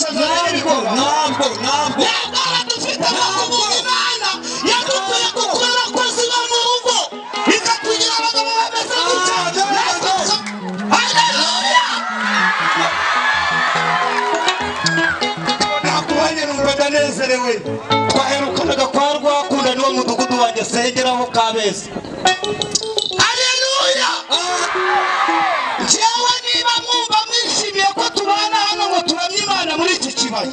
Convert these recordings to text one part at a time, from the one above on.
amasezerano y'ibigori ntabwo dufite amakuru Imana yadukuye gukora abakozi bo mu rugo ikatugira abagabo bameze gutya. Haleluya. Nakubanye numva ndanezerewe. Twaherukanaga kwa Rwakunda niwo mudugudu wanjye sengeraho Kabeza. Haleluya. Jewe niba mwumva mwishimiye ko tubana hano ngo turamye Imana muri iki kibaya,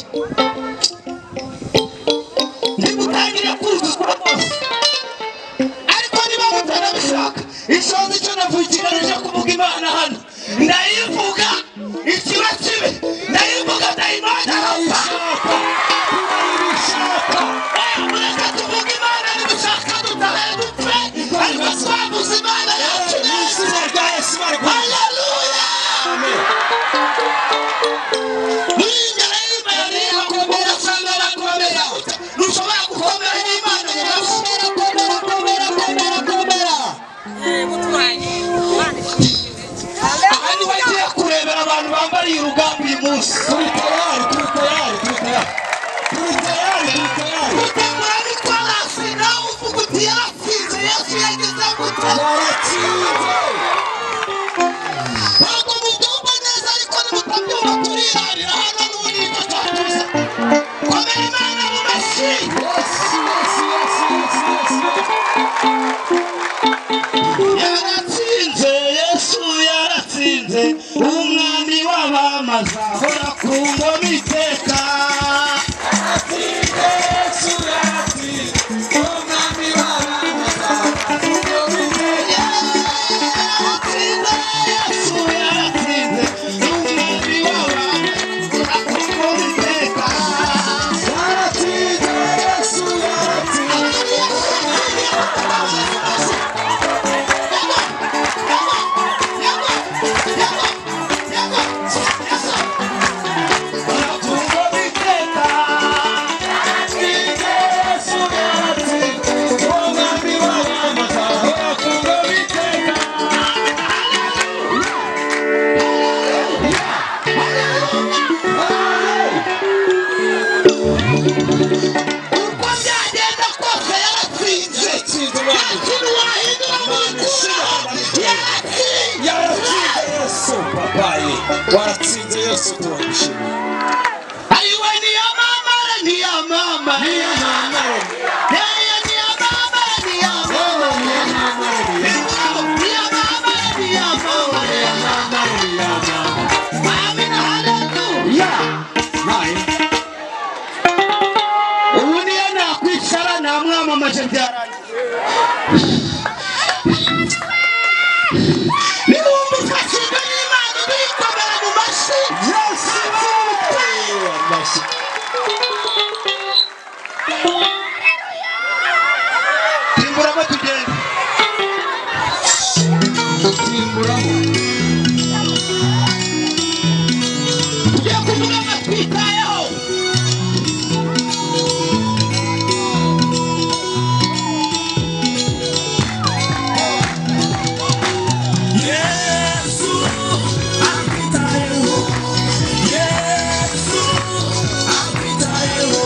ndimutangire kuzuzwa rwose. Ariko niba mutarabishaka ishoza icyo navugiranije kuvuga Imana hano ndayivuga ikiba kibe ndayivuga ndayimana arapfa. Mureka tuvuga Imana nibishaka dutahe dupfe ariko twavuze Imana yacu neza. Haleluya. Nushobora gukomera n'Imana yawe. Ahandi bagiye kurebera abantu bambariye urugamba uyu munsi. Turi tayari. Gutegura n'ikorasi nawe uvuga uti yaratsinze Yesu yagize gute. Ntabwo mubyumva neza ariko nimutabyumva turirarira hano n'ubundi nicyo cyatuza. Komera Imana mu mashyi. Yaratsinze Yesu yaratsinze umwami w'abamaze ahora ku ngoma iteka. Yesu yaratsinze umwami w'abamaze ahora ku ngoma iteka. Yesu yaratsinze umwami w'abamaze ahora ku ngoma iteka. Yaratsinze Yesu yaratsinze. Waratsinze Yesu turagushimira. Ayiwe ni ya mama. Amen. Haleluya. Ubu niyo nakwicara namwamamaje byarangiye. Timburamo tugende. Timburamo. Tugiye kuvuga amatwitayeho. Yesu akwitayeho. Yesu akwitayeho.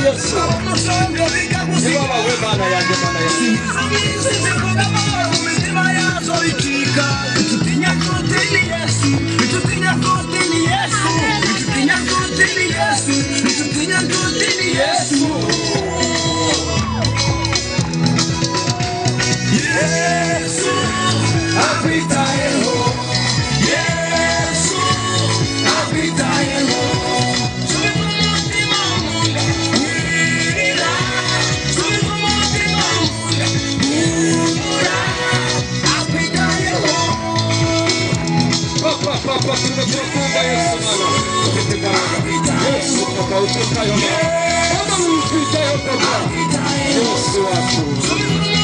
Yesu Nibaba we mana yanjye mana Yesu Yesu akwitayeho Yesu akwitayeho Papa, tunakuomba Yesu mwana, tupite baraka. Yesu Papa, utukayo mwana. Kama mfitayo Papa, Yesu wako.